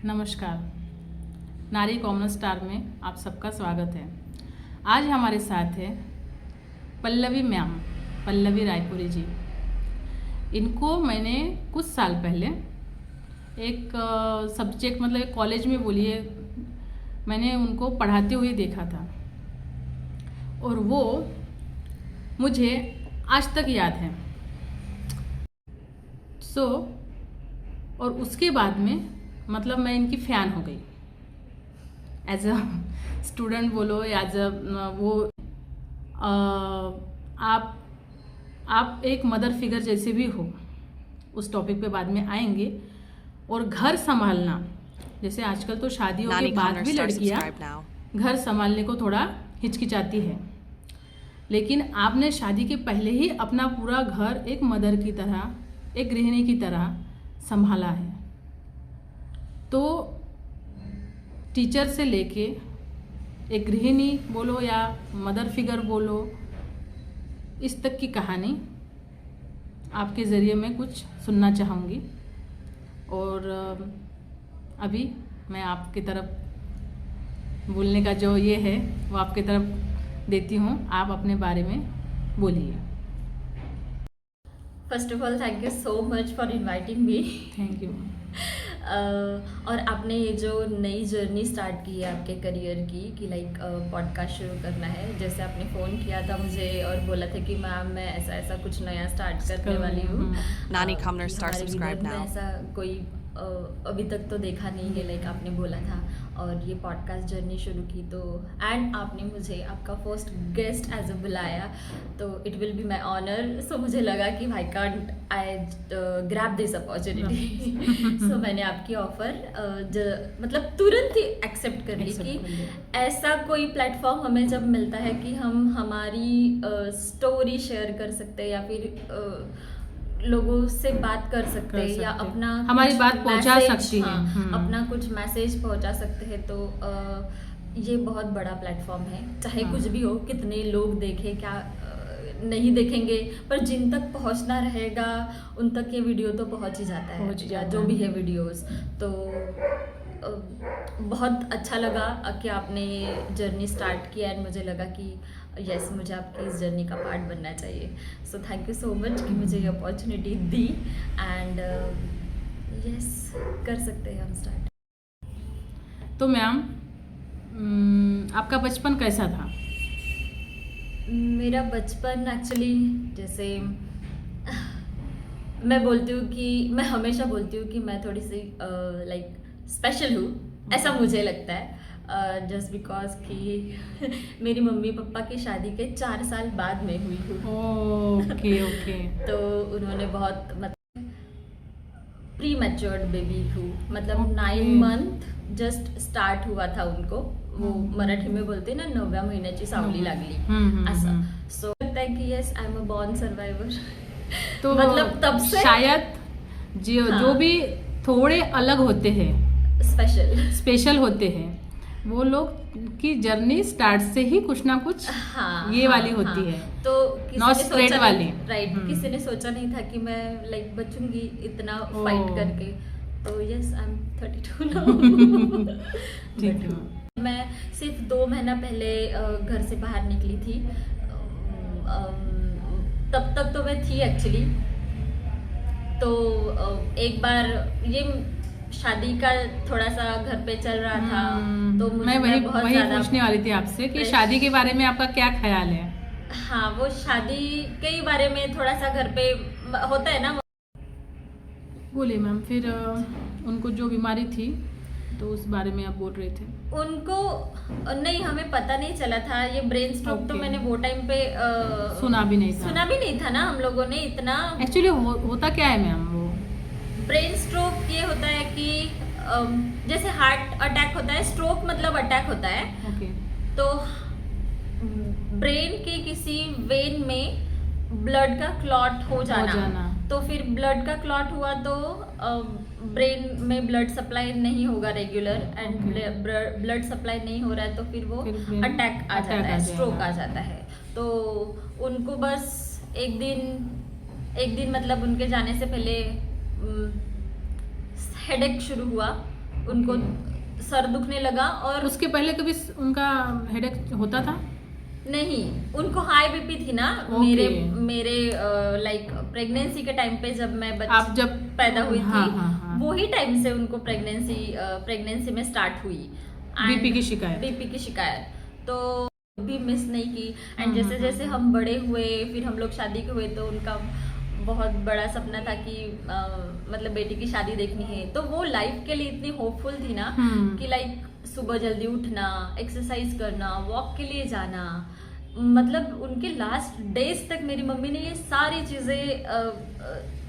नमस्कार। नारी common star में आप सबका स्वागत है। आज हमारे साथ है पल्लवी मैम, पल्लवी रायपुरी जी। इनको मैंने कुछ साल पहले एक सब्जेक्ट मतलब एक कॉलेज में बोलिए मैंने उनको पढ़ाते हुए देखा था और वो मुझे आज तक याद है। और उसके बाद में मतलब मैं इनकी फ़ैन हो गई। एज अ स्टूडेंट बोलो या एज अ वो आप एक मदर फिगर जैसे भी हो, उस टॉपिक पे बाद में आएंगे। और घर संभालना, जैसे आजकल तो शादियों के बाद भी लड़कियां घर संभालने को थोड़ा हिचकिचाती है, लेकिन आपने शादी के पहले ही अपना पूरा घर एक मदर की तरह, एक गृहिणी की तरह संभाला है। तो टीचर से लेके एक गृहिणी बोलो या मदर फिगर बोलो, इस तक की कहानी आपके ज़रिए मैं कुछ सुनना चाहूँगी। और अभी मैं आपकी तरफ बोलने का जो ये है वो आपकी तरफ देती हूँ। आप अपने बारे में बोलिए। First of all thank you so much for inviting me. Thank you. और आपने ये जो नई जर्नी स्टार्ट की है आपके करियर की कि लाइक पॉडकास्ट शुरू करना है, जैसे आपने फ़ोन किया था मुझे और बोला था कि मैम मैं ऐसा ऐसा कुछ नया स्टार्ट करने वाली हूँ। नानी कॉमनर स्टार सब्सक्राइब नाउ। ऐसा कोई अभी तक तो देखा नहीं है, लाइक आपने बोला था और ये पॉडकास्ट जर्नी शुरू की तो एंड आपने मुझे आपका फर्स्ट गेस्ट एज अ बुलाया, तो it will be my honour. So मुझे लगा कि भाई can't I grab this opportunity. So मैंने आपकी ऑफर मतलब तुरंत ही एक्सेप्ट कर ली कि ऐसा कोई प्लेटफॉर्म हमें जब मिलता है कि हम हमारी स्टोरी शेयर कर सकते हैं या फिर लोगों से बात कर सकते हैं या अपना हमारी बात पहुंचा सकती है, अपना कुछ मैसेज पहुंचा सकते हैं, तो ये बहुत बड़ा प्लेटफॉर्म है। चाहे कुछ भी हो, कितने लोग देखें क्या नहीं देखेंगे, पर जिन तक पहुंचना रहेगा उन तक ये वीडियो तो पहुंच ही जाता है, जो भी है वीडियोस। तो बहुत अच्छा लगा कि आपने ये जर्नी स्टार्ट किया एंड मुझे लगा कि यस मुझे आपकी इस जर्नी का पार्ट बनना चाहिए। So thank you so much कि मुझे ये अपॉर्चुनिटी दी एंड यस कर सकते हैं हम स्टार्ट। तो मैम आपका बचपन कैसा था? मेरा बचपन एक्चुअली जैसे मैं बोलती हूँ कि मैं हमेशा बोलती हूँ कि मैं थोड़ी सी लाइक स्पेशल हूँ, ऐसा मुझे लगता है। जस्ट बिकॉज कि मेरी मम्मी पापा की शादी के 4 साल बाद में हुई हूँ। ओके। तो उन्होंने बहुत मतलब प्री मैच्योर्ड बेबी हूँ, मतलब 9 मंथ जस्ट स्टार्ट हुआ था उनको। वो मराठी में बोलते ना 9व्या महिन्याची सावली लागली असं। सो लगता है कि yes I am a born survivor. तो मतलब तब से शायद जो भी थोड़े अलग होते हैं, स्पेशल होते हैं, वो लोग की जर्नी स्टार्ट से ही कुछ ना कुछ वाली होती है, तो नॉट स्ट्रेट वाली। राइट, किसी ने सोचा नहीं था कि मैं लाइक बचूंगी इतना फाइट करके। तो यस आई एम 32 नाउ। ठीक है। मैं सिर्फ 2 महीना पहले घर से बाहर निकली थी। तब तक तो मैं थी एक्चुअली। तो एक बार ये शादी का थोड़ा सा घर पे चल रहा था, तो मुझे मैं वही पूछने वाली थी आपसे कि शादी के बारे में आपका क्या ख्याल है? हाँ, वो शादी के बारे में थोड़ा सा घर पे होता है ना। बोलिए मैम। फिर उनको जो बीमारी थी तो उस बारे में आप बोल रहे थे। उनको नहीं, हमें पता नहीं चला था ये ब्रेन स्ट्रोक। तो मैंने वो टाइम पे सुना भी नहीं था ना हम लोगों ने इतना। एक्चुअली होता क्या है मैम? वो ब्रेन स्ट्रोक ये होता है कि जैसे हार्ट अटैक होता है, स्ट्रोक मतलब अटैक होता है। तो ब्रेन के किसी वेन में ब्लड का क्लॉट हो जाना। तो फिर ब्लड का क्लॉट हुआ तो ब्रेन में ब्लड सप्लाई नहीं होगा रेगुलर, एंड ब्लड सप्लाई नहीं हो रहा है तो फिर वो अटैक आ जाता है, स्ट्रोक आ जाता है। तो उनको बस एक दिन मतलब उनके जाने से पहले हेडेक शुरू हुआ उनको सर दुखने लगा और उसके पहले कभी उनका हेडेक होता था? नहीं, उनको हाई बीपी थी ना। ओके। मेरे लाइक प्रेगनेंसी के टाइम पे जब मैं आप जब पैदा हुई हाँ, थी, हाँ। वही टाइम से उनको प्रेगनेंसी में स्टार्ट हुई बीपी की शिकायत। बीपी की शिकायत तो भी मिस नहीं की। एंड जैसे जैसे हम बड़े हुए, फिर हम लोग शादी के हुए, तो उनका बहुत बड़ा सपना था कि मतलब बेटी की शादी देखनी है। तो वो लाइफ के लिए इतनी होपफुल थी ना कि लाइक सुबह जल्दी उठना, एक्सरसाइज करना, वॉक के लिए जाना, मतलब उनके लास्ट डेज तक मेरी मम्मी ने ये सारी चीजें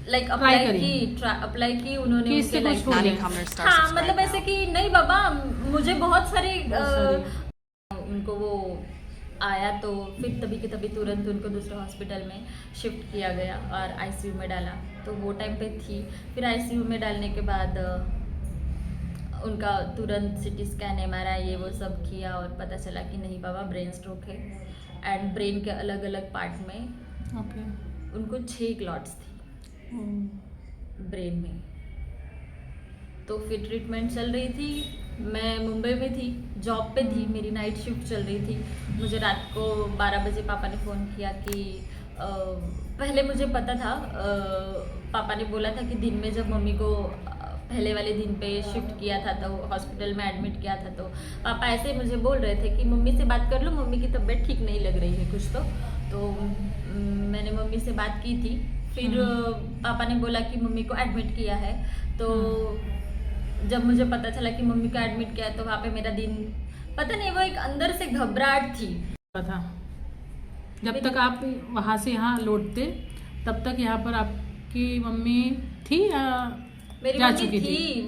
लाइक अप्लाई की उन्होंने उनके लाइफ में। हाँ, मतलब ऐसे कि नहीं बाबा, मुझे बहुत सारे उनको वो आया, तो फिर तभी के तभी तुरंत उनको दूसरे हॉस्पिटल में शिफ्ट किया गया और आईसीयू में डाला। तो वो टाइम पे थी। फिर आईसीयू में डालने के बाद उनका तुरंत सिटी स्कैन, एमआरआई, ये वो सब किया और पता चला कि नहीं बाबा, ब्रेन स्ट्रोक है। एंड ब्रेन के अलग अलग पार्ट में उनको 6 क्लॉट्स थी ब्रेन में। तो फिर ट्रीटमेंट चल रही थी। मैं मुंबई में थी, जॉब पे थी, मेरी नाइट शिफ्ट चल रही थी। मुझे रात को 12 बजे पापा ने फ़ोन किया कि पहले मुझे पता था, पापा ने बोला था कि दिन में जब मम्मी को पहले वाले दिन पे शिफ्ट किया था, तो हॉस्पिटल में एडमिट किया था, तो पापा ऐसे मुझे बोल रहे थे कि मम्मी से बात कर लो, मम्मी की तबीयत ठीक नहीं लग रही है कुछ। तो मैंने मम्मी से बात की थी। फिर पापा ने बोला कि मम्मी को एडमिट किया है। तो जब मुझे पता चला कि मम्मी को एडमिट किया, तो वहाँ पे मेरा दिन, पता नहीं, वो एक अंदर से घबराहट थी। जब तक आप वहाँ से यहाँ लौटते तब तक यहाँ पर आपकी मम्मी थी या मेरी मम्मी थी?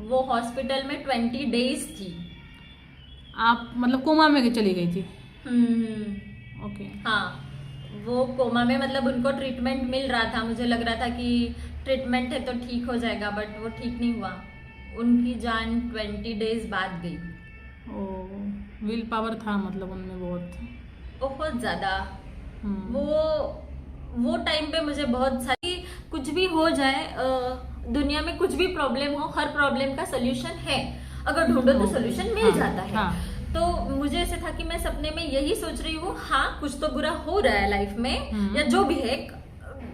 वो हॉस्पिटल में 20 डेज थी। आप मतलब कोमा में चली गई थी? ओके। हाँ, वो कोमा में, मतलब उनको ट्रीटमेंट मिल रहा था। मुझे लग रहा था कि ट्रीटमेंट है तो ठीक हो जाएगा, बट वो ठीक नहीं हुआ। उनकी जान 20 डेज बाद गई। विल पावर था मतलब उनमें बहुत ज़्यादा। वो टाइम पे मुझे बहुत सारी, कुछ भी हो जाए दुनिया में, कुछ भी प्रॉब्लम हो, हर प्रॉब्लम का सोल्यूशन है। अगर ढूंढो तो सोल्यूशन मिल जाता है। तो मुझे ऐसे था कि मैं सपने में यही सोच रही हूँ, हाँ कुछ तो बुरा हो रहा है लाइफ में, या जो भी है,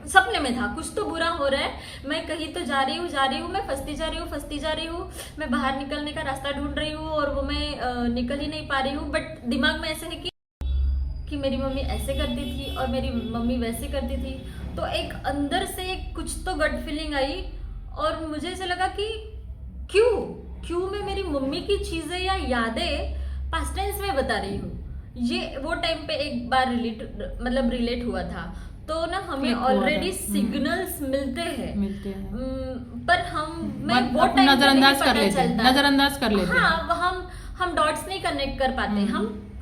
सपने में था कुछ तो बुरा हो रहा है। मैं कहीं तो जा रही हूँ, मैं फंसती जा रही हूँ, मैं बाहर निकलने का रास्ता ढूंढ रही हूँ और वो मैं निकल ही नहीं पा रही हूँ। बट दिमाग में ऐसे है कि मेरी मम्मी ऐसे करती थी और मेरी मम्मी वैसे करती थी। तो एक अंदर से कुछ तो गट फीलिंग आई और मुझे ऐसा लगा कि क्यों मैं मेरी मम्मी की चीजें या यादें पास्ट टेंस में बता रही हूँ। ये वो टाइम पे एक बार रिलेट हुआ था। तो ना हमें ऑलरेडी सिग्नल्स मिलते हैं पर मैं वो टाइम नजरअंदाज कर लेते। हाँ, हम डॉट्स नहीं कनेक्ट कर पाते।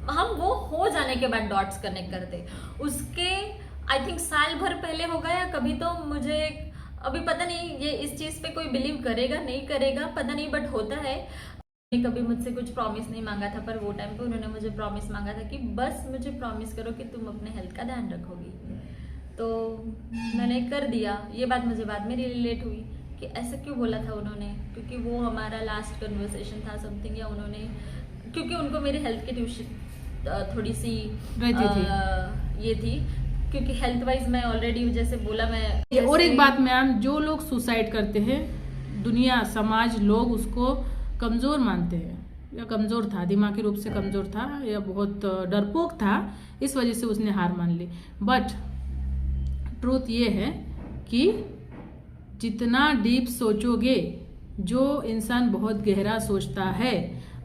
हम वो हो जाने के बाद डॉट्स कनेक्ट करते। उसके आई थिंक साल भर पहले होगा या कभी, तो मुझे अभी पता नहीं ये इस चीज पे कोई बिलीव करेगा नहीं करेगा पता नहीं, बट होता है। कभी मुझसे कुछ प्रॉमिस नहीं मांगा था, पर वो टाइम पे उन्होंने मुझे प्रॉमिस मांगा था कि बस मुझे प्रॉमिस करो कि तुम अपने हेल्थ का ध्यान रखोगी। तो मैंने कर दिया। ये बात मुझे बाद में रिलेट हुई कि ऐसा क्यों बोला था उन्होंने, क्योंकि वो हमारा लास्ट कन्वर्सेशन था समथिंग, या उन्होंने, क्योंकि उनको मेरी हेल्थ की ट्यूशन थोड़ी सी ये थी, क्योंकि हेल्थ वाइज मैं ऑलरेडी, जैसे बोला मैं। और एक बात मैम, जो लोग सुसाइड करते हैं, दुनिया, समाज, लोग उसको कमज़ोर मानते हैं, या कमज़ोर था, दिमागी रूप से कमज़ोर था, या बहुत डरपोक था, इस वजह से उसने हार मान ली। बट ट्रूथ ये है कि जितना डीप सोचोगे, जो इंसान बहुत गहरा सोचता है,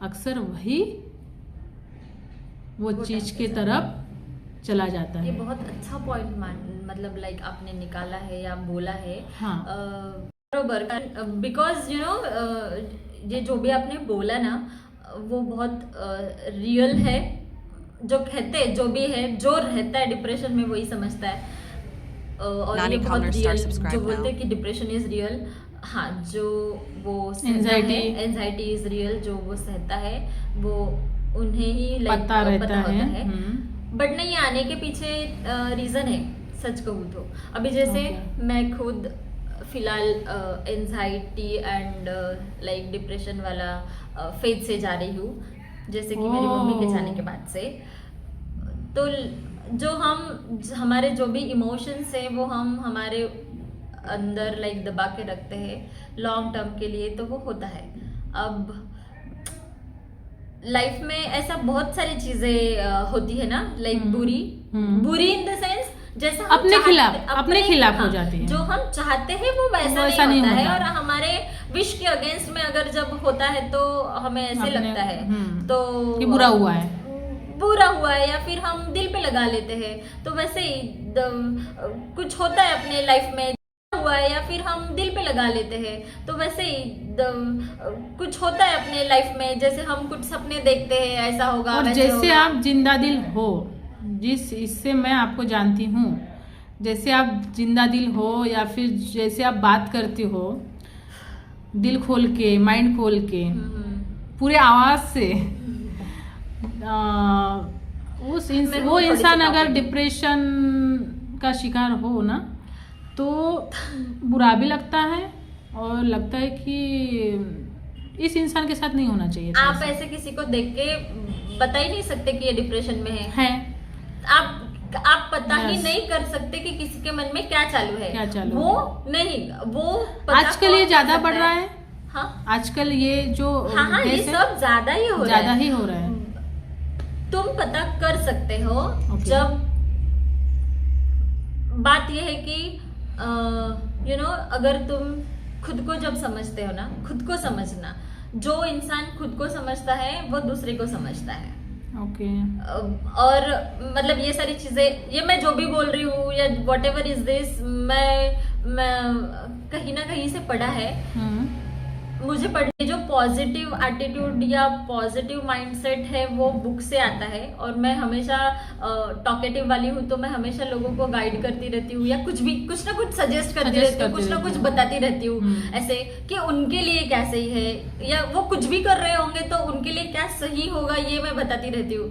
अक्सर वही वो चीज़ के तरफ चला जाता है। ये बहुत अच्छा पॉइंट मतलब लाइक आपने निकाला है या बोला है। हाँ, बरोबर। बिकॉज यू नो ये जो भी आपने बोला ना, वो बहुत रियल है। जो कहते, जो भी है, जो रहता है डिप्रेशन में वही समझता है। और ये बहुत रियल, जो बोलते हैं कि डिप्रेशन इज रियल। हाँ, जो वो एंजाइटी इज रियल, जो वो सहता है वो उन्हें ही पता होता है। बट नहीं, आने के पीछे रीजन है, सच कहूँ तो। अभी जैसे मैं खुद फ़िलहाल एंजाइटी एंड लाइक डिप्रेशन वाला फेज से जा रही हूँ, जैसे कि मेरी मम्मी के जाने के बाद से। तो जो हमारे जो भी इमोशंस हैं वो हम हमारे अंदर लाइक दबा के रखते हैं लॉन्ग टर्म के लिए, तो वो होता है। अब लाइफ में ऐसा बहुत सारी चीजें होती है ना, लाइक बुरी इन द सेंस जैसा हम अपने खिलाफ हो जाती है। जो हम चाहते हैं वो वैसा नहीं होता है, और हमारे विश के अगेंस्ट में अगर जब होता है तो हमें ऐसे लगता है तो कि बुरा हुआ है या फिर हम दिल पे लगा लेते हैं। तो वैसे ही कुछ होता है अपने लाइफ में हुआ है या फिर हम दिल पे लगा लेते हैं, तो वैसे ही कुछ होता है अपने लाइफ में, जैसे हम कुछ सपने देखते हैं ऐसा होगा, और जैसे आप जिंदा दिल हो, जिस इससे मैं आपको जानती हूँ, जैसे आप जिंदा दिल हो या फिर जैसे आप बात करती हो दिल खोल के, माइंड खोल के, पूरे आवाज से, वो इंसान अगर डिप्रेशन का शिकार हो ना तो बुरा भी लगता है और लगता है कि इस इंसान के साथ नहीं होना चाहिए। आप ऐसे किसी को देख के बता ही नहीं सकते कि ये डिप्रेशन में है। आप पता ही नहीं कर सकते कि किसी के मन में क्या चालू है, वो आजकल ये ज्यादा बढ़ रहा है। हाँ, आजकल ये जो ये सब ज्यादा ही हो रहा है। तुम पता कर सकते हो जब बात यह है कि अगर तुम खुद को जब समझते हो ना, खुद को समझना, जो इंसान खुद को समझता है वो दूसरे को समझता है। ओके। और मतलब ये सारी चीजें, ये मैं जो भी बोल रही हूँ या वॉट एवर इज दिस, मैं कहीं ना कहीं से पढ़ा है। मुझे पढ़ने जो पॉजिटिव एटीट्यूड या पॉजिटिव माइंडसेट है वो बुक से आता है, और मैं हमेशा टॉकेटिव वाली हूँ तो मैं हमेशा लोगों को गाइड करती रहती हूँ या कुछ ना कुछ सजेस्ट करती रहती हूँ, कुछ ना कुछ बताती रहती हूँ ऐसे कि उनके लिए क्या सही है, या वो कुछ भी कर रहे होंगे तो उनके लिए क्या सही होगा ये मैं बताती रहती हूँ।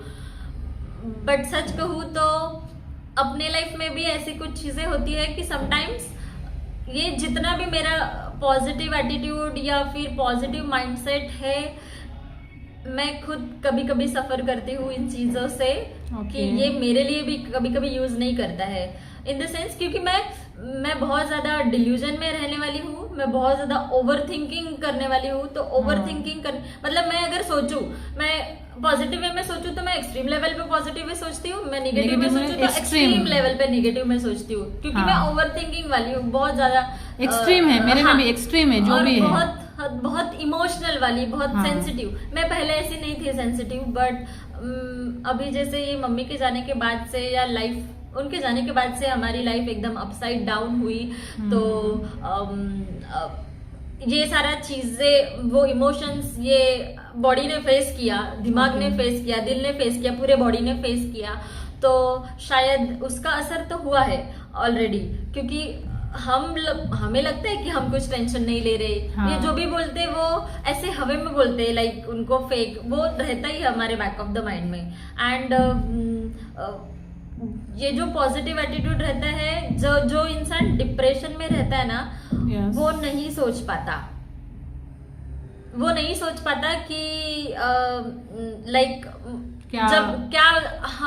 बट सच कहूँ तो अपने लाइफ में भी ऐसी कुछ चीजें होती है कि समटाइम्स ये जितना भी मेरा पॉजिटिव एटीट्यूड या फिर पॉजिटिव माइंडसेट है, मैं खुद कभी कभी सफर करती हूँ इन चीजों से कि ये मेरे लिए भी कभी कभी यूज नहीं करता है, इन द सेंस क्योंकि मैं बहुत ज्यादा डिल्यूजन में रहने वाली हूँ, मैं बहुत ज्यादा ओवर थिंकिंग करने वाली हूँ। तो ओवर थिंकिंग मतलब मैं अगर सोचूं, मैं पॉजिटिव वे में सोचूं तो मैं एक्सट्रीम लेवल पे पॉजिटिव में सोचती हूँ, मैं नेगेटिव में सोचूं तो एक्सट्रीम लेवल पे नेगेटिव में सोचती हूँ, क्योंकि मैं ओवर थिंकिंग वाली हूँ, बहुत ज्यादा एक्सट्रीम है मेरे में भी, एक्सट्रीम है जो भी है, बहुत इमोशनल वाली, बहुत सेंसिटिव। मैं पहले ऐसी नहीं थी सेंसिटिव, बट अभी जैसे ये मम्मी के जाने के बाद से या उनके जाने के बाद से हमारी लाइफ एकदम अपसाइड डाउन हुई। तो ये सारा चीजें, वो इमोशंस ये बॉडी ने फेस किया, दिमाग ने फेस किया, दिल ने फेस किया, पूरे बॉडी ने फेस किया, तो शायद उसका असर तो हुआ है ऑलरेडी, क्योंकि हमें लगता है कि हम कुछ टेंशन नहीं ले रहे। ये जो भी बोलते हैं वो ऐसे हवे में बोलते हैं, लाइक उनको फेक वो रहता ही हमारे बैक ऑफ द माइंड में। एंड ये जो पॉजिटिव एटीट्यूड रहता है, जो इंसान डिप्रेशन में रहता है ना, वो नहीं सोच पाता कि लाइक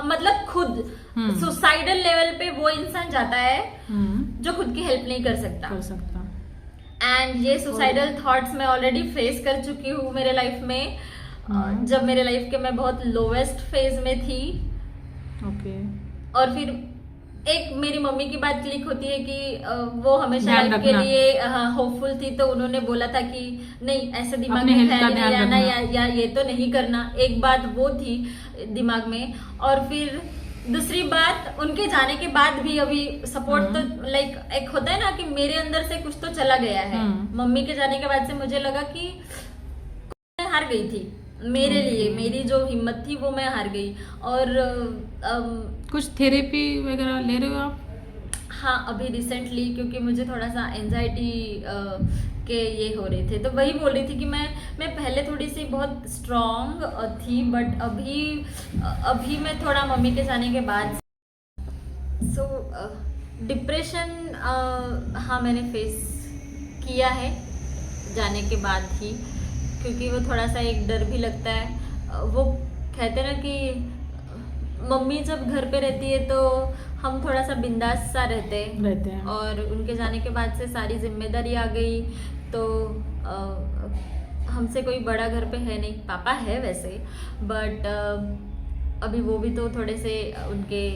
मतलब खुद सुसाइडल लेवल पे वो इंसान जाता है जो खुद की हेल्प नहीं कर सकता। एंड ये सुसाइडल थॉट्स मैं ऑलरेडी फेस कर चुकी हूँ मेरे लाइफ में, जब मेरे लाइफ के मैं बहुत लोवेस्ट फेज में थी। और फिर एक मेरी मम्मी की बात क्लिक होती है कि वो हमेशा लाइफ के लिए होपफुल थी, तो उन्होंने बोला था कि नहीं ऐसे दिमाग में ख्याल नहीं आना या ये तो नहीं करना। एक बात वो थी दिमाग में, और फिर दूसरी बात उनके जाने के बाद भी अभी सपोर्ट तो लाइक एक होता है ना कि मेरे अंदर से कुछ तो चला गया है। मम्मी के जाने के बाद से मुझे लगा कि मैं हार गई थी, मेरे लिए मेरी जो हिम्मत थी वो मैं हार गई। और कुछ थेरेपी वगैरह ले रहे हो आप? हाँ, अभी रिसेंटली, क्योंकि मुझे थोड़ा सा एंजाइटी के ये हो रहे थे, तो वही बोल रही थी कि मैं पहले थोड़ी सी बहुत स्ट्रॉन्ग थी, बट अभी मैं थोड़ा मम्मी के जाने के बाद डिप्रेशन हाँ मैंने फेस किया है जाने के बाद ही, क्योंकि वो थोड़ा सा एक डर भी लगता है। वो कहते हैं ना कि मम्मी जब घर पे रहती है तो हम थोड़ा सा बिंदास सा रहते हैं, और उनके जाने के बाद से सारी जिम्मेदारी आ गई। तो हमसे कोई बड़ा घर पे है नहीं, पापा है वैसे, बट अभी वो भी तो थोड़े से उनके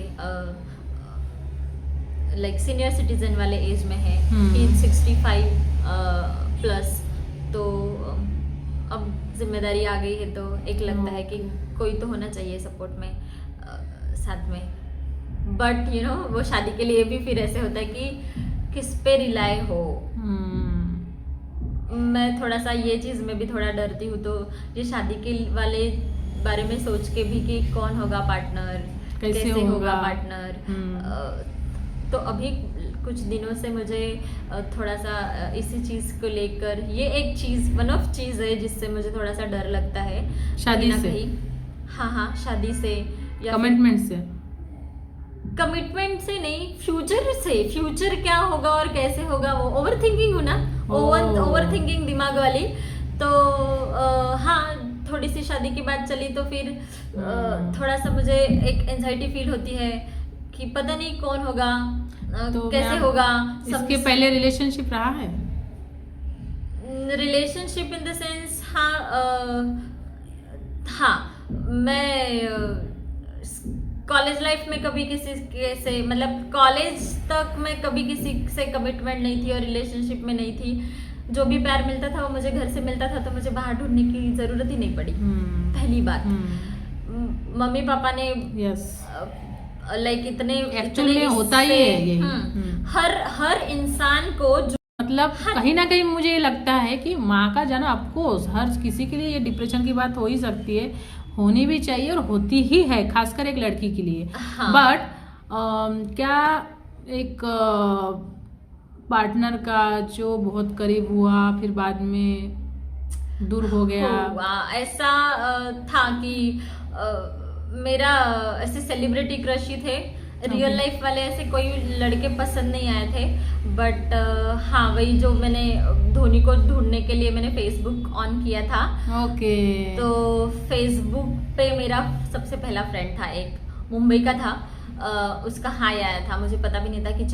लाइक सीनियर सिटीजन वाले एज में है, इन 65 प्लस। तो अब जिम्मेदारी आ गई है, तो एक लगता है कि कोई तो होना चाहिए सपोर्ट में साथ में। बट यू नो वो शादी के लिए भी फिर ऐसे होता है कि किस पे रिलाय हो। मैं थोड़ा सा ये चीज़ में भी थोड़ा डरती हूँ, तो ये शादी के वाले बारे में सोच के भी कि कौन होगा पार्टनर, कैसे होगा पार्टनर। तो अभी कुछ दिनों से मुझे थोड़ा सा इसी चीज़ को लेकर, ये एक चीज़ वन ऑफ चीज़ है जिससे मुझे थोड़ा सा डर लगता है शादी से। हाँ, शादी से या कमिटमेंट से नहीं, फ्यूचर से। फ्यूचर क्या होगा और कैसे होगा, वो ओवर थिंकिंग हूँ ना, ओवर थिंकिंग दिमाग वाली। तो हाँ, थोड़ी सी शादी की बात चली तो फिर थोड़ा सा मुझे एक एंजाइटी फील होती है कि पता नहीं कौन होगा, तो कैसे होगा। इसके पहले रिलेशनशिप रहा है? रिलेशनशिप इन द सेंस हाँ, मैं कॉलेज लाइफ में कभी किसी से, मतलब कॉलेज तक मैं कभी किसी से कमिटमेंट नहीं थी और रिलेशनशिप में नहीं थी। जो भी प्यार मिलता था वो मुझे घर से मिलता था, तो मुझे बाहर ढूंढने की ज़रूरत ही नहीं पड़ी। पहली बात, मम्मी पापा ने लाइक इतने एक्चुअली होता ही है यही। हर इंसान को मतलब कहीं ना कहीं मुझे ये लगता है कि माँ का जाना, ऑफकोर्स हर किसी के लिए ये डिप्रेशन की बात हो ही सकती है, होनी भी चाहिए और होती ही है, खासकर एक लड़की के लिए। बट क्या एक पार्टनर का जो बहुत करीब हुआ फिर बाद में दूर हो गया, ऐसा था कि मेरा ऐसे सेलिब्रिटी क्रश ही थे। रियल लाइफ वाले ऐसे कोई लड़के पसंद नहीं आए थे। बट हाँ, वही जो मैंने धोनी को ढूंढने के लिए मैंने फेसबुक ऑन किया था। तो फेसबुक पे मेरा सबसे पहला फ्रेंड था, एक मुंबई का था। उसका हाय आया था, मुझे पता भी नहीं था कि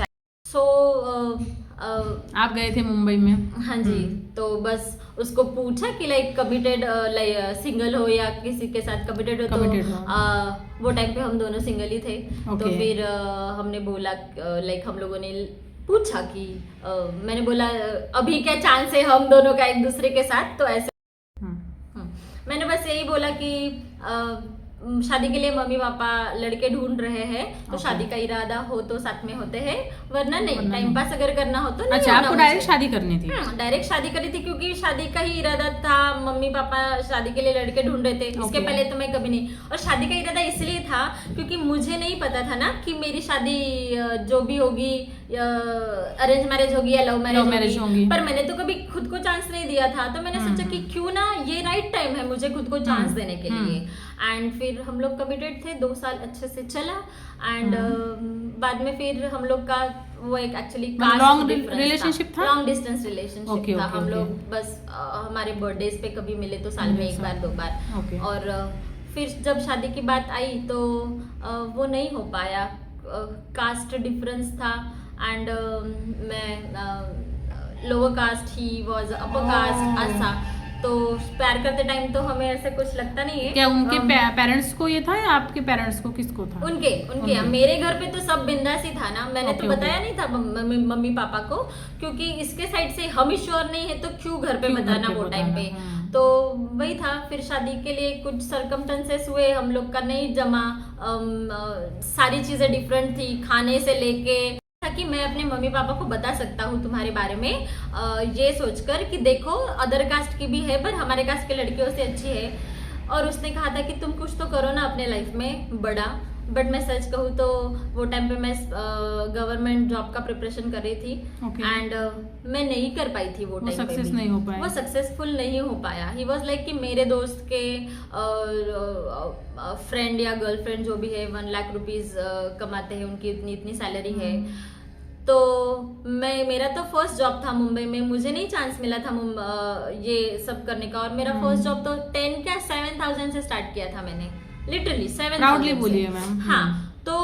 आप गए थे मुंबई में? हाँ जी। तो बस उसको पूछा कि लाइक कमिटेड, सिंगल हो या किसी के साथ कमिटेड हो। वो टाइम पे हम दोनों सिंगल ही थे। तो फिर हमने बोला, लाइक हम लोगों ने पूछा कि मैंने बोला अभी क्या चांस है हम दोनों का एक दूसरे के साथ। तो ऐसे मैंने बस यही बोला कि शादी के लिए मम्मी पापा लड़के ढूंढ रहे हैं, तो शादी का इरादा हो तो साथ में होते हैं, वरना नहीं। टाइम पास अगर करना हो तो नहीं। अच्छा, आपको डायरेक्ट शादी करनी थी? डायरेक्ट शादी करी थी, क्योंकि शादी का ही इरादा था। मम्मी पापा शादी के लिए लड़के ढूंढ रहे थे। इसके पहले तो मैं कभी नहीं। और शादी का इरादा इसलिए था क्योंकि मुझे नहीं पता था ना कि मेरी शादी जो भी होगी अरेंज मैरिज होगी या लव मैरिज होगी। पर मैंने तो कभी खुद को चांस नहीं दिया था, तो मैंने सोचा कि क्यों ना ये राइट टाइम है मुझे खुद को चांस देने के लिए। एंड फिर हम लोग कमिटेड थे, 2 साल अच्छे से चला। एंड बाद में फिर हम लोग का वो एक एक्चुअली लॉन्ग रिलेशनशिप था, लॉन्ग डिस्टेंस रिलेशनशिप था। हम लोग बस हमारे बर्थडेज पे कभी मिले तो साल में 1 बार 2 बार। और फिर जब शादी की बात आई तो वो नहीं हो पाया, कास्ट डिफरेंस था। एंड मैं lower caste, he was upper caste, ऐसा। तो प्यार करते टाइम तो हमें ऐसे कुछ लगता नहीं है। क्या उनके पेरेंट्स को ये था या आपके पेरेंट्स को, किसको था? उनके मेरे घर पे तो सब बिंदास ही था ना। मैंने तो बताया नहीं था मम्मी पापा को, क्योंकि इसके साइड से हम ही श्योर नहीं है तो क्यों घर पे बताना वो टाइम पे। तो वही था। फिर शादी के लिए कुछ सर्कमस्टेंसेस हुए, हम लोग का नहीं जमा। सारी चीजें डिफरेंट थी, खाने से लेके कि मैं अपने मम्मी पापा को बता सकता हूँ तुम्हारे बारे में, ये सोचकर कि देखो अदर कास्ट की भी है पर हमारे कास्ट के लड़कियों से अच्छी है। और उसने कहा था कि तुम कुछ तो करो ना अपने लाइफ में बड़ा। बट मैं सच कहूँ तो वो टाइम पे मैं गवर्नमेंट जॉब का प्रिपरेशन कर रही थी। एंड मैं नहीं कर पाई थी वो टाइम पे। वो सक्सेसफुल नहीं हो पाया। ही वॉज लाइक कि मेरे दोस्त के फ्रेंड या गर्लफ्रेंड जो भी है 1 लाख रुपीज कमाते हैं, उनकी इतनी सैलरी है। तो मेरा तो फर्स्ट जॉब था मुंबई में, मुझे नहीं चांस मिला था ये सब करने का। और मेरा फर्स्ट जॉब तो 7,000 से स्टार्ट किया था मैंने, लिटरली 7,000 प्राउडली बोलिए मैम। हाँ, तो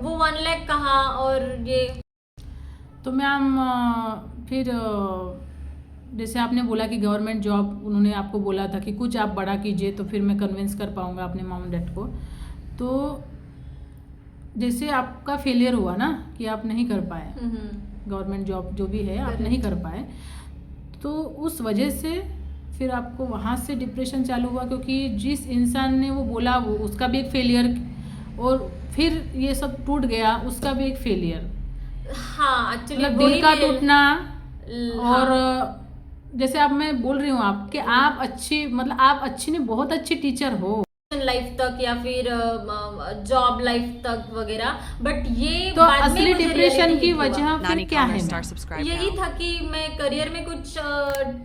वो 1 लाख कहा। और ये तो मैम फिर जैसे आपने बोला कि गवर्नमेंट जॉब उन्होंने आपको बोला था कि कुछ आप बड़ा कीजिए तो फिर मैं कन्विंस कर पाऊँगा अपने मॉम डैड को। तो जैसे आपका फेलियर हुआ ना कि आप नहीं कर पाए गवर्नमेंट जॉब जो भी है आप नहीं कर पाए, तो उस वजह से फिर आपको वहाँ से डिप्रेशन चालू हुआ, क्योंकि जिस इंसान ने वो बोला वो उसका भी एक फेलियर, और फिर ये सब टूट गया उसका भी एक फेलियर। हाँ, एक्चुअली दिल का टूटना। हाँ। और जैसे अब मैं बोल रही हूँ आप कि आप अच्छी, मतलब आप अच्छी नहीं, बहुत अच्छी टीचर हो लाइफ तक या फिर जॉब लाइफ तक वगैरह, बट ये तो बाद में असली मुझे डिप्रेशन की realizate हुआ। वजह फिर Nani क्या Comner है star मैम? subscribe यही now. था कि मैं करियर में कुछ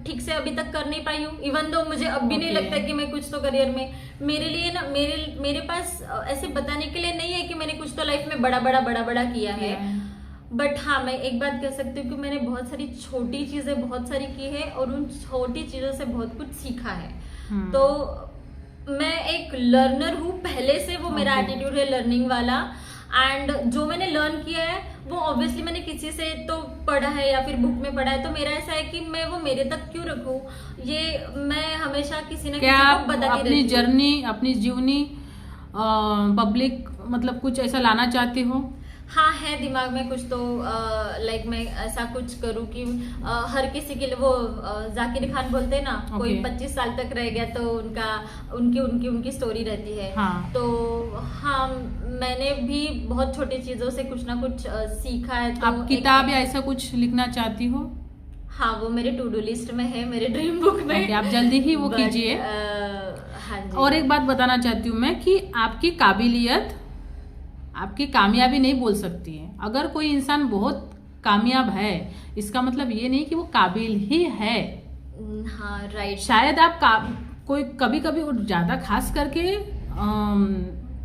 ठीक से अभी तक कर नहीं पाई हूँ। इवन दो मुझे अब भी नहीं Okay. लगता कि मैं कुछ तो करियर में, मेरे लिए ना मेरे पास ऐसे बताने के लिए नहीं है कि मैंने कुछ तो लाइफ में बड़ा किया है। बट हाँ, मैं एक बात कह सकती हूँ कि मैंने बहुत सारी छोटी चीजें बहुत सारी की है और उन छोटी चीजों से बहुत कुछ सीखा है। तो मैं एक लर्नर हूँ पहले से, वो मेरा एटीट्यूड है लर्निंग वाला। एंड जो मैंने लर्न किया है वो ऑब्वियसली मैंने किसी से तो पढ़ा है या फिर बुक में पढ़ा है, तो मेरा ऐसा है कि मैं वो मेरे तक क्यों रखूँ, ये मैं हमेशा किसी न क्या किसी आप को बताती अपनी रहती हूँ। जर्नी, अपनी जीवनी पब्लिक मतलब कुछ ऐसा लाना चाहती हो? हाँ, है दिमाग में कुछ तो लाइक मैं ऐसा कुछ करूँ कि हर किसी के लिए वो जाकिर खान बोलते हैं ना, कोई 25 साल तक रह गया तो उनकी स्टोरी रहती है। हाँ। तो हाँ, मैंने भी बहुत छोटी चीजों से कुछ ना कुछ सीखा है। तो आप किताब या ऐसा कुछ लिखना चाहती हो? हाँ, वो मेरे टू डू लिस्ट में है, मेरे ड्रीम बुक में। आप जल्दी ही वो But, कीजिए। हाँ जी। और एक बात बताना चाहती हूँ मैं कि आपकी काबिलियत आपकी कामयाबी नहीं बोल सकती है। अगर कोई इंसान बहुत कामयाब है इसका मतलब ये नहीं कि वो काबिल ही है। हाँ, राइट। शायद आप कोई कभी कभी ज्यादा खास करके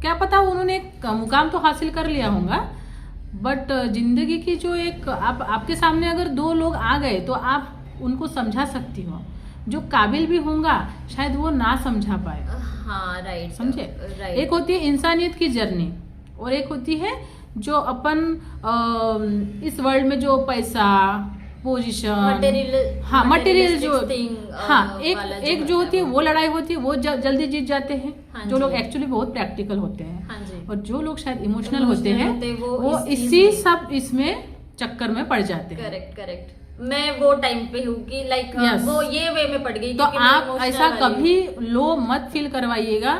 क्या पता उन्होंने एक मुकाम तो हासिल कर लिया होगा, बट जिंदगी की जो एक आपके सामने अगर 2 लोग आ गए तो आप उनको समझा सकती हो। जो काबिल भी होगा शायद वो ना समझा पाए। हाँ, राइट। समझे? राइट। एक होती है इंसानियत की जर्नी और एक होती है जो अपन इस वर्ल्ड में जो पैसा, पोजीशन, हाँ मटेरियल जो, हाँ एक जो होती है वो लड़ाई होती है, वो जल्दी जीत जाते हैं। हाँ जो लोग जी। एक्चुअली बहुत प्रैक्टिकल होते हैं। हाँ जी। और जो लोग शायद इमोशनल होते हैं वो इस चीज इसी में- सब इसमें चक्कर में पड़ जाते हैं। करेक्ट। मैं वो टाइम पे हूँ कि लाइक Yes. वो ये वे में पड़ गई। तो क्योंकि मैं आप emotional ऐसा वाली हूँ। कभी लो मत फील करवाइएगा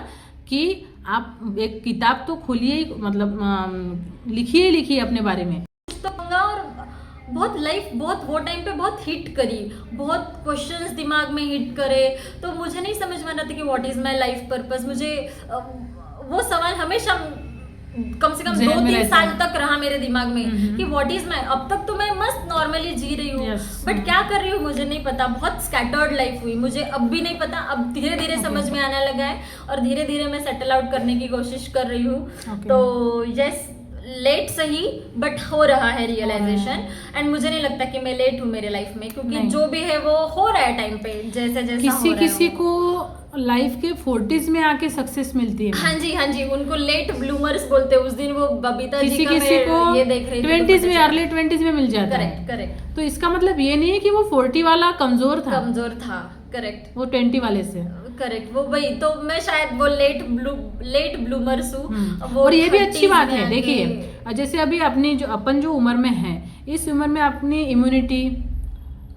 कि आप एक किताब तो खोलिए ही, मतलब लिखिए अपने बारे में। कुछ तो होगा। और बहुत लाइफ बहुत वो टाइम पे बहुत हिट करी, बहुत क्वेश्चंस दिमाग में हिट करे, तो मुझे नहीं समझ में आता था कि what is my life purpose. मुझे वो सवाल हमेशा कम से कम ज़हन में 2-3 रहता साल है। तक रहा मेरे दिमाग में कि व्हाट इज माय। अब तक तो मैं मस्त नॉर्मली जी रही हूँ, Yes. बट क्या कर रही हूँ मुझे नहीं पता। बहुत स्कैटर्ड लाइफ हुई, मुझे अब भी नहीं पता। अब धीरे धीरे समझ में आने लगा है और धीरे धीरे मैं सेटल आउट करने की कोशिश कर रही हूँ। Okay. तो यस, लेट सही बट हो रहा है रियलाइजेशन। एंड मुझे नहीं लगता कि मैं लेट हूँ मेरे लाइफ में, क्योंकि नहीं। जो भी है वो हो रहा है टाइम पे, जैसे जैसा हो रहा है किसी वो। को लाइफ के 40s में आके सक्सेस मिलती है। हाँ जी, उनको लेट ब्लूमर्स बोलते हैं। उस दिन वो बबीता जी का किसी को मैं ये देख रही थी, 20s में, अर्ली 20s में मिल जाता है। करेक्ट। तो इसका मतलब ये नहीं है कि वो 40 वाला कमजोर था, करेक्ट वो 20 वाले से। करेक्ट। वो वही तो मैं शायद वो लेट ब्लूमर्स हूँ। और ये भी अच्छी 30s बात में है। आके- देखिए जैसे अभी अपनी जो अपन जो उम्र में है, इस उम्र में अपनी इम्यूनिटी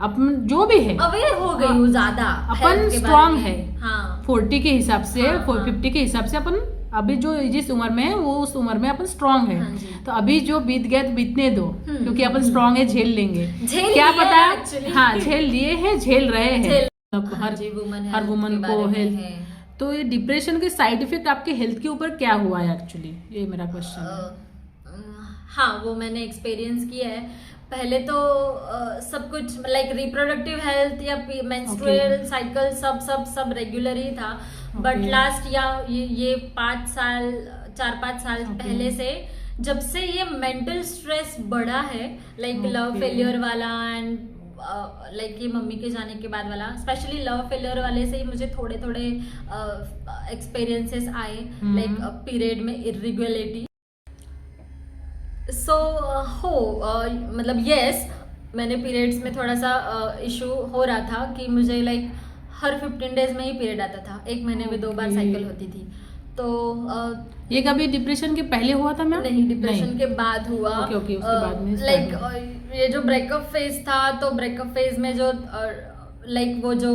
अपन जो भी है अवेयर हो गई हूँ ज्यादा, अपन health के बारे strong में। है। हाँ 40 के हिसाब से, हाँ, हाँ। 50 के हिसाब से अपन अभी जो जिस उम्र में है वो उस उम्र में अपन स्ट्रांग है। हाँ जी। तो अभी जो बीत गया तो बीतने दो, क्योंकि अपन स्ट्रांग है, झेल लेंगे। झेल क्या लिया पता, actually। हाँ झेल लिए हैं, झेल रहे हैं। हाँ हर जी, हर वुमन के को बारे में हेल्थ। है। तो ये डिप्रेशन के साइड इफेक्ट आपके हेल्थ के ऊपर क्या हुआ है एक्चुअली, ये मेरा क्वेश्चन है। हाँ, वो मैंने एक्सपीरियंस किया है। पहले तो सब कुछ लाइक रिप्रोडक्टिव हेल्थ या मेंस्ट्रुअल साइकिल सब रेगुलर ही था। बट लास्ट या ये 4-5 साल पहले से जब से ये मेंटल स्ट्रेस बढ़ा है, लाइक लव फेलियर वाला एंड लाइक ये मम्मी के जाने के बाद वाला, स्पेशली लव फेलियर वाले से ही मुझे थोड़े थोड़े एक्सपीरियंसेस आए, लाइक पीरियड में इरेगुलरिटी। सो मतलब यस, मैंने पीरियड्स में थोड़ा सा इशू हो रहा था कि मुझे लाइक हर 15 डेज में ही पीरियड आता था, एक महीने में 2 बार साइकिल होती थी। तो ये कभी डिप्रेशन के पहले हुआ था मैम? नहीं, डिप्रेशन के बाद हुआ। ओके, उसके बाद में लाइक ये जो ब्रेकअप फेज था, तो ब्रेकअप फेज में जो लाइक वो जो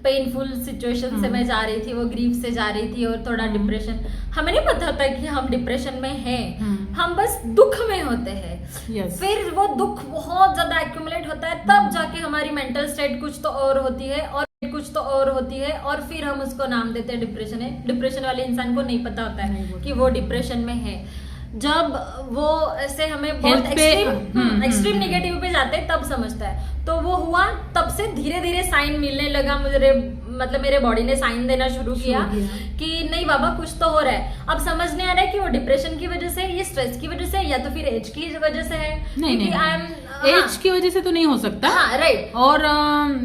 पेनफुल सिचुएशन से मैं जा रही थी, वो ग्रीफ से जा रही थी और थोड़ा डिप्रेशन, हमें नहीं पता था कि हम डिप्रेशन में हैं, हम बस दुख में होते हैं। फिर वो दुख बहुत ज्यादा एक्यूमुलेट होता है, तब जाके हमारी मेंटल स्टेट कुछ तो और होती है और कुछ तो और होती है, और फिर हम उसको नाम देते हैं डिप्रेशन है। डिप्रेशन वाले इंसान को नहीं पता होता है कि वो डिप्रेशन में है। जब वो ऐसे हमें बहुत एक्सट्रीम नेगेटिव पे जाते हैं तब समझता है। तो वो हुआ, तब से धीरे धीरे साइन मिलने लगा मुझे, मतलब मेरे बॉडी ने साइन देना शुरू किया कि नहीं बाबा कुछ तो हो रहा है। अब समझ नहीं आ रहा है कि वो डिप्रेशन की वजह से, ये स्ट्रेस की वजह से, या तो फिर एज की वजह से है। नहीं, एज की वजह से तो नहीं हो सकता। हाँ, राइट। और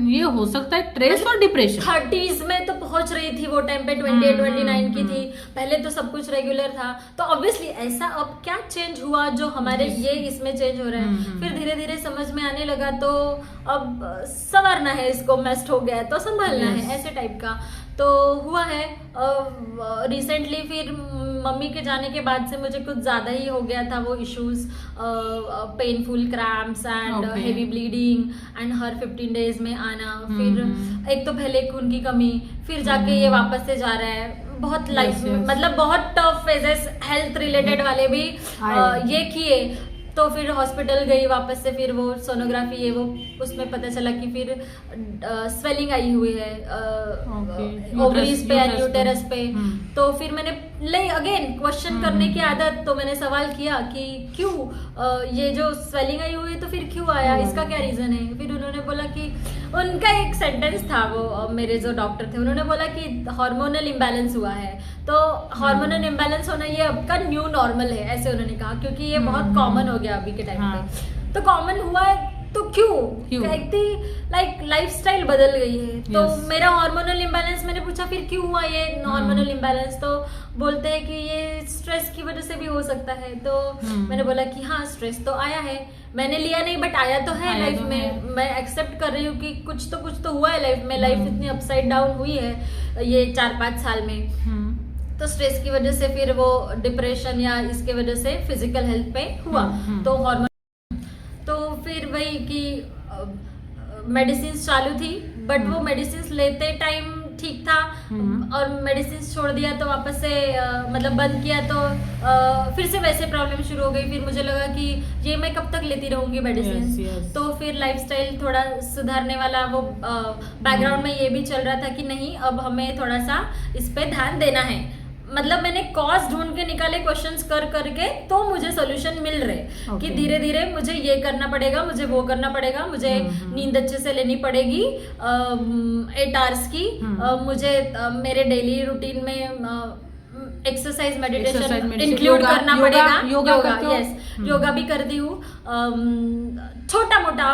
ये हो सकता है स्ट्रेस और डिप्रेशन। 30s में तो पहुंच रही थी वो टाइम पे, 28-29 की थी, पहले तो सब कुछ रेगुलर था। तो ऑब्वियसली ऐसा अब क्या चेंज हुआ जो हमारे ये इसमें चेंज हो रहा है। फिर धीरे धीरे समझ में आने लगा, तो अब संवरना है इसको, मेस्ट हो गया है तो संभालना है, ऐसे टाइप का तो हुआ है। रिसेंटली फिर मम्मी के जाने के बाद से मुझे कुछ ज़्यादा ही हो गया था वो issues, painful cramps and heavy bleeding and her 15 days में आना। फिर एक तो पहले खून की कमी, फिर जाके ये वापस से जा रहा है। बहुत लाइफ में मतलब बहुत टफ फेजेस हेल्थ रिलेटेड वाले भी ये किए। तो फिर हॉस्पिटल गई वापस से, फिर वो सोनोग्राफी है वो, उसमें पता चला कि फिर स्वेलिंग आई हुई है ओवरीज पे एंड यूटेरस पे। तो फिर मैंने अगेन क्वेश्चन करने की आदत, तो मैंने सवाल किया कि क्यों ये जो स्वेलिंग आई हुई है तो फिर क्यों आया, इसका क्या रीजन है। फिर उन्होंने बोला कि उनका एक सेंटेंस था, वो मेरे जो डॉक्टर थे उन्होंने बोला कि हार्मोनल इम्बैलेंस हुआ है। तो हार्मोनल इम्बैलेंस होना ये अब का न्यू नॉर्मल है, ऐसे उन्होंने कहा, क्योंकि ये बहुत कॉमन हो गया अभी के टाइम पे। तो कॉमन हुआ है तो क्यों लाइक लाइफस्टाइल बदल गई है। तो मेरा हार्मोनल इम्बैलेंस, मैंने पूछा फिर क्यों हुआ ये हार्मोनल इम्बैलेंस, तो बोलते हैं कि ये स्ट्रेस की वजह से भी हो सकता है। तो मैंने बोला कि हाँ स्ट्रेस तो आया है, मैंने लिया नहीं बट आया तो है लाइफ में। मैं एक्सेप्ट कर रही हूँ कि कुछ तो हुआ है लाइफ में। लाइफ इतनी अपसाइड डाउन हुई है ये 4-5 साल में। तो स्ट्रेस की वजह से फिर वो डिप्रेशन या इसके वजह से फिजिकल हेल्थ पे हुआ। तो हार्मोन, तो फिर वही कि मेडिसिन चालू थी, बट वो मेडिसिन लेते टाइम ठीक था, और मेडिसिन छोड़ दिया तो वापस से मतलब बंद किया तो फिर से वैसे प्रॉब्लम शुरू हो गई। फिर मुझे लगा कि ये मैं कब तक लेती रहूंगी मेडिसिन। तो फिर लाइफस्टाइल थोड़ा सुधारने वाला वो बैकग्राउंड में ये भी चल रहा था कि नहीं अब हमें थोड़ा सा इस पे ध्यान देना है। मतलब मैंने कॉज ढूंढ के निकाले क्वेश्चंस कर करके, तो मुझे सोल्यूशन मिल रहे कि धीरे धीरे मुझे ये करना पड़ेगा, मुझे वो करना पड़ेगा, मुझे नींद अच्छे से लेनी पड़ेगी 8 आवर्स की, मुझे मेरे डेली रूटीन में एक्सरसाइज मेडिटेशन इंक्लूड करना पड़ेगा। योगा भी कर दी हूँ छोटा मोटा।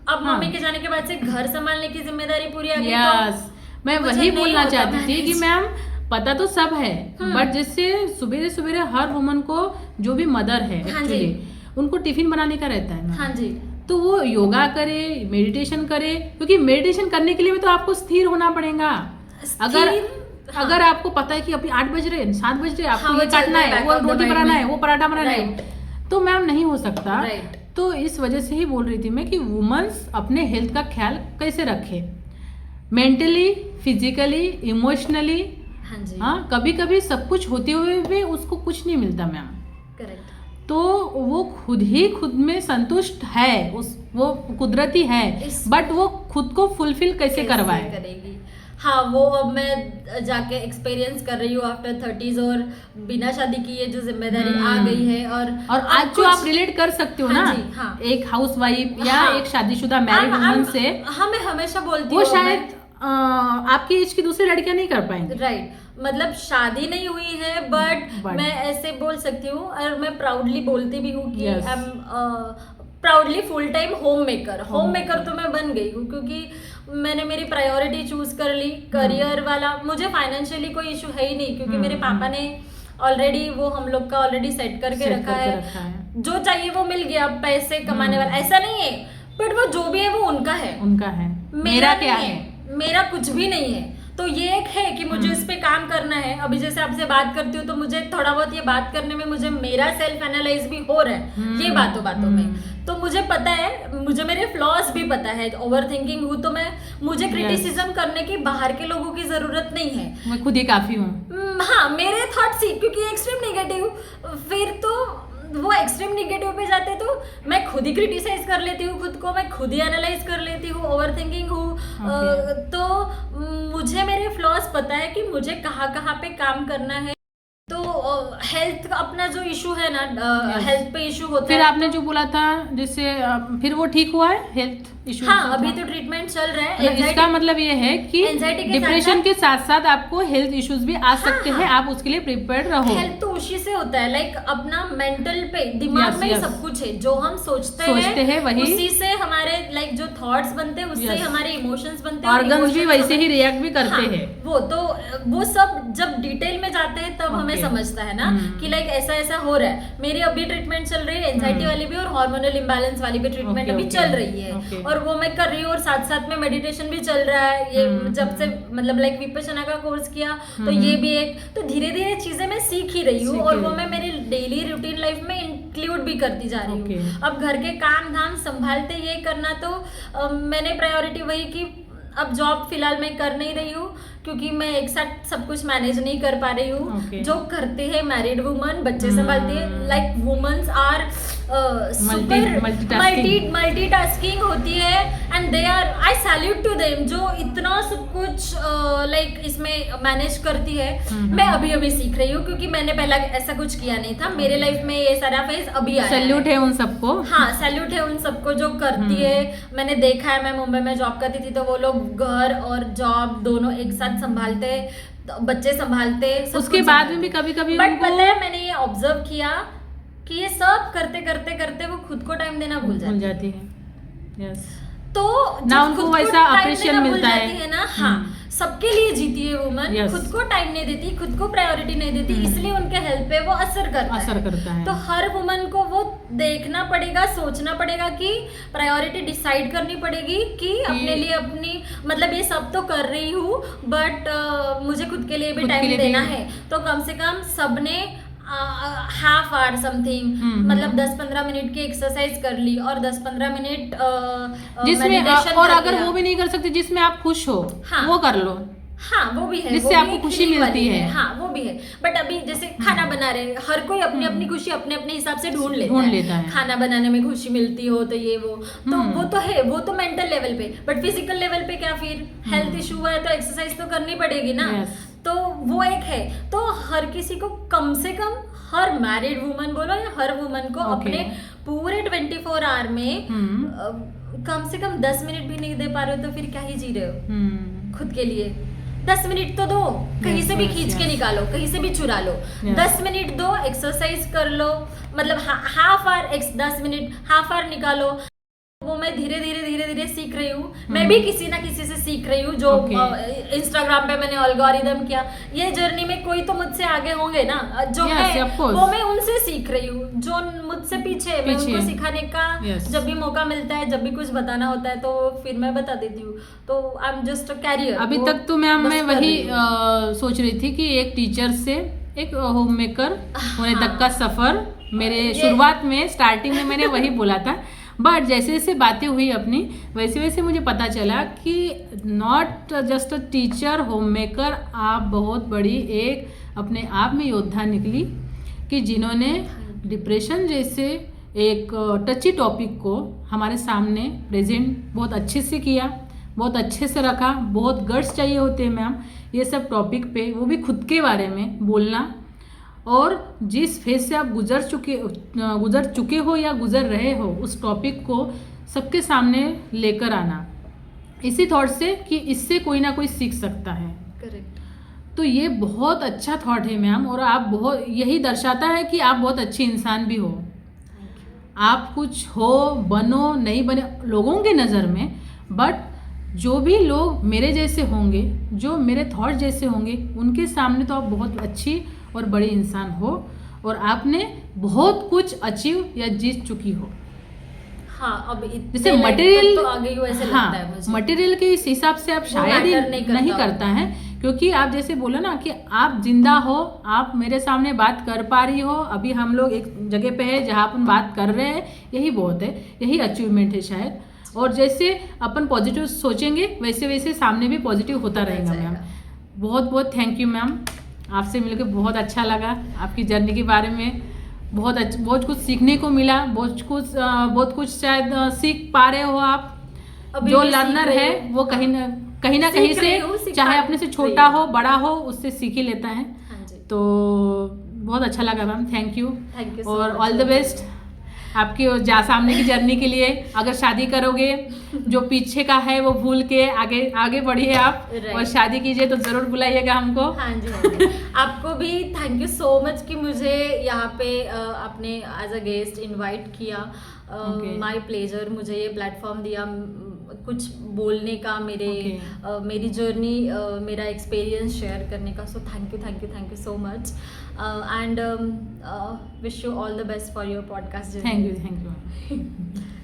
अब मम्मी के जाने के बाद से घर संभालने की जिम्मेदारी पूरी आ गई। तो मैं वही बोलना चाहती थी कि मैम पता तो सब है, बट जैसे सुबह हर वुमन को, जो भी मदर है एक्चुअली, उनको टिफिन बनाने का रहता है। हाँ जी। तो वो योगा करे, मेडिटेशन करे, क्योंकि मेडिटेशन करने के लिए भी तो आपको स्थिर होना पड़ेगा। अगर आपको पता है कि अभी 8 बज रहे, 7 बज रहे, आपको ये काटना है, वो रोटी बनाना है, वो पराठा बनाना है, तो मैम नहीं हो सकता। तो इस वजह से ही बोल रही थी मैं कि वुमेन्स अपने हेल्थ का ख्याल कैसे रखे, मेंटली, फिजिकली, इमोशनली। हाँ, कभी कभी सब कुछ होते हुए भी उसको कुछ नहीं मिलता मैम। करेक्ट। तो वो खुद में संतुष्ट है, वो कुदरती है, बट वो खुद को फुलफिल कैसे करवाए करेगी। हाँ, वो अब मैं जाके एक्सपीरियंस कर रही हूँ आफ्टर 30s, और बिना शादी की ये जो जिम्मेदारी आ गई है। और आज जो आप रिलेट कर सकते हो ना, एक हाउस वाइफ या एक शादीशुदा मैरिड वुमन से। हाँ, मैं हमेशा बोलती हूँ वो शायद आपकी एज की दूसरी लड़कियां नहीं कर पाएंगी। राइट, मतलब शादी नहीं हुई है बट मैं ऐसे बोल सकती हूँ और मैं प्राउडली बोलती भी हूँ कि I am proudly full time home maker तो मैं बन गई हूँ, क्योंकि मैंने मेरी प्रायोरिटी चूज कर ली। करियर वाला मुझे फाइनेंशियली कोई इशू है ही नहीं, क्योंकि मेरे पापा ने ऑलरेडी वो हम लोग का ऑलरेडी सेट करके रखा है। जो चाहिए वो मिल गया, पैसे कमाने वाला ऐसा नहीं है, बट वो जो भी है वो उनका है। मेरा क्या है, मेरा कुछ भी नहीं है। तो ये एक है कि मुझे इस पे काम करना है। अभी जैसे आपसे बात करती हूँ तो मुझे थोड़ा बहुत ये बात करने में मुझे मेरा सेल्फ एनालाइज भी हो रहा है ये बातों में। तो मुझे पता है, मुझे मेरे फ्लॉज भी पता है। ओवर थिंकिंग हूँ तो मुझे क्रिटिसिज्म करने की बाहर के लोगों की जरूरत नहीं है, मैं खुद ही काफी हूँ। हाँ, मेरे थॉट्स ही, क्योंकि एक्सट्रीम नेगेटिव, फिर तो वो एक्सट्रीम नेगेटिव पे जाते तो मैं खुद ही क्रिटिसाइज कर लेती हूँ खुद को, मैं खुद ही एनालाइज कर लेती हूँ, ओवर थिंकिंग हूँ। तो मुझे मेरे फ्लॉज पता है कि मुझे कहाँ कहाँ पे काम करना है। तो हेल्थ अपना जो इशू है ना, हेल्थ पे इशू होता है। फिर आपने जो बोला था जिससे फिर वो ठीक हुआ है हेल्थ इशू? हाँ, अभी तो ट्रीटमेंट चल रहा है। इसका मतलब ये है कि डिप्रेशन के साथ साथ आपको हेल्थ इश्यूज भी आ सकते हैं, आप उसके लिए प्रिपेयर्ड रहो। हेल्थ तो उसी से होता है, लाइक अपना मेंटल पे, दिमाग में ही सब कुछ है। जो हम सोचते हैं वही, उसी से हमारे लाइक जो थॉट्स बनते हैं, उससे हमारे इमोशंस बनते हैं, ऑर्गन्स भी वैसे ही रिएक्ट भी करते हैं। वो सब जब डिटेल में जाते हैं तब हमें समझता है ना कि लाइक ऐसा ऐसा हो रहा है। मेरी अभी ट्रीटमेंट चल रही है, एंजाइटी वाली भी और हार्मोनल इम्बैलेंस वाली भी ट्रीटमेंट अभी चल रही है, और वो मैं कर रही हूँ। और साथ साथ में मेडिटेशन भी चल रहा है। ये जब से मतलब लाइक विपश्यना का कोर्स किया तो ये भी एक, तो धीरे धीरे चीजें मैं सीख ही रही हूँ, और वो मैं मेरी डेली रूटीन लाइफ में इंक्लूड भी करती जा रही हूँ। अब घर के काम धाम संभालते ये करना, तो मैंने प्रायोरिटी वही की। अब जॉब फिलहाल मैं कर नहीं रही हूँ, क्योंकि मैं एक साथ सब कुछ मैनेज नहीं कर पा रही हूँ। जो करती है मैरिड वुमन, बच्चे संभालती है, लाइक वुमेन्स आर मल्टीटास्किंग होती है, and they are, I salute to them, जो इतना सब कुछ लाइक इसमें मैनेज करती है। मैं अभी अभी सीख रही हूँ, क्योंकि मैंने पहला ऐसा कुछ किया नहीं था मेरे लाइफ में। ये सारा फेज अभी आया। सैल्यूट है उन सबको। हाँ, सैल्यूट है उन सबको जो करती है। मैंने देखा है, मैं मुंबई में जॉब करती थी तो वो लोग घर और जॉब दोनों एक साथ संभालते, बच्चे संभालते, उसके बाद में भी कभी कभी बट पता है मैंने ये ऑब्जर्व किया कि ये सब करते करते करते वो खुद को टाइम देना भूल जाती है। यस, तो ना उनको वैसा अप्रिशिएशन मिलता है ना। हाँ, सबके लिए जीती है वुमन, खुद को टाइम नहीं देती, खुद को प्रायोरिटी नहीं देती, इसलिए उनके हेल्थ पे वो असर करता है। तो हर वुमन को वो देखना पड़ेगा, सोचना पड़ेगा कि प्रायोरिटी डिसाइड करनी पड़ेगी कि अपने लिए अपनी, मतलब ये सब तो कर रही हूँ बट मुझे खुद के लिए भी टाइम देना है। तो कम से कम सबने हाफ आवर समथिंग, मतलब 10-15 मिनट की एक्सरसाइज कर ली, और 10-15 मिनट जिसमें, और अगर वो भी नहीं कर सकते जिसमें आप खुश हो, वो कर लो। हाँ, वो भी है, जिससे आपको खुशी मिलती है। हाँ, वो भी है। बट अभी जैसे खाना बना रहे, हर कोई अपनी अपनी खुशी अपने अपने हिसाब से ढूंढ लेता है। खाना बनाने में खुशी मिलती हो तो ये वो, तो वो तो है, वो तो मेंटल लेवल पे। बट फिजिकल लेवल पे क्या, फिर हेल्थ इशू है तो एक्सरसाइज तो करनी पड़ेगी ना। तो वो एक है। तो हर किसी को कम से कम, हर मैरिड वुमन बोलो या हर वुमन को अपने पूरे 24 आवर में कम से कम 10 मिनट भी नहीं दे पा रहे हो तो फिर क्या ही जी रहे हो खुद के लिए। 10 मिनट तो दो, कहीं से भी खींच के निकालो, कहीं से भी चुरा लो। 10 मिनट दो, एक्सरसाइज कर लो, मतलब half hour, 10 minute half hour निकालो। वो मैं धीरे धीरे सीख रही हूँ। मैं भी किसी ना किसी से सीख रही हूँ। जो इंस्टाग्राम पे मैंने एल्गोरिदम किया, ये जर्नी में कोई तो मुझसे आगे होंगे ना, जो है वो मैं उनसे सीख रही हूँ। जो मुझसे पीछे मैं उनको सिखाने का जब भी मौका मिलता है, जब भी कुछ बताना होता है तो फिर मैं बता देती हूँ। तो I am just a carrier. अभी तक तो मैम मैं वही सोच रही थी कि एक टीचर से एक होम मेकर होने तक का सफर, मेरे शुरुआत में स्टार्टिंग में मैंने वही बोला था। बट जैसे जैसे बातें हुई अपनी, वैसे वैसे मुझे पता चला कि not just a teacher, home maker, आप बहुत बड़ी एक अपने आप में योद्धा निकली, कि जिन्होंने डिप्रेशन जैसे एक टची टॉपिक को हमारे सामने प्रेजेंट बहुत अच्छे से किया, बहुत अच्छे से रखा। बहुत गट्स चाहिए होते हैं मैम ये सब टॉपिक पे, वो भी खुद के बारे में बोलना, और जिस फेज से आप गुजर चुके हो या गुजर रहे हो, उस टॉपिक को सबके सामने लेकर आना। इसी थॉट से कि इससे कोई ना कोई सीख सकता है। करेक्ट। तो ये बहुत अच्छा थॉट है मैम, और आप बहुत, यही दर्शाता है कि आप बहुत अच्छी इंसान भी हो। आप कुछ हो, बनो, नहीं बने लोगों की नज़र में, बट जो भी लोग मेरे जैसे होंगे, जो मेरे थॉट जैसे होंगे, उनके सामने तो आप बहुत अच्छी और बड़ी इंसान हो, और आपने बहुत कुछ अचीव या जीत चुकी हो। हाँ, अब जैसे मटेरियल तो आगे ही वैसे हाँ, लगता है मुझे। मटेरियल के इस हिसाब से आप शायद ही matter नहीं करता है, क्योंकि आप जैसे बोला ना कि आप जिंदा हो, आप मेरे सामने बात कर पा रही हो, अभी हम लोग एक जगह पे है जहाँ अपन बात कर रहे हैं, यही बहुत है, यही अचीवमेंट है शायद। और जैसे अपन पॉजिटिव सोचेंगे वैसे वैसे सामने भी पॉजिटिव होता रहेगा मैम। बहुत बहुत थैंक यू मैम, आपसे मिलकर बहुत अच्छा लगा, आपकी जर्नी के बारे में बहुत कुछ सीखने को मिला, बहुत कुछ शायद सीख पा रहे हो आप। अभी जो भी लर्नर सीख रहे है हो। वो कहीं ना कहीं से, चाहे अपने से छोटा हो बड़ा हो, उससे सीख ही लेता है। हाँ जी। तो बहुत अच्छा लगा ma'am, thank you Thank you so और much, ऑल द बेस्ट आपकी सामने की जर्नी के लिए। अगर शादी करोगे, जो पीछे का है वो भूल के आगे बढ़िए आप, Right. और शादी कीजिए तो ज़रूर बुलाइएगा हमको। हाँ जी, हाँ जी। आपको भी थैंक यू सो मच कि मुझे यहाँ पे आपने एज अ गेस्ट इनवाइट किया। Okay. माय प्लेजर, मुझे ये प्लेटफॉर्म दिया कुछ बोलने का, मेरी जर्नी, मेरा एक्सपीरियंस शेयर करने का। So thank you so much, and wish you all the best for your podcast journey. Thank you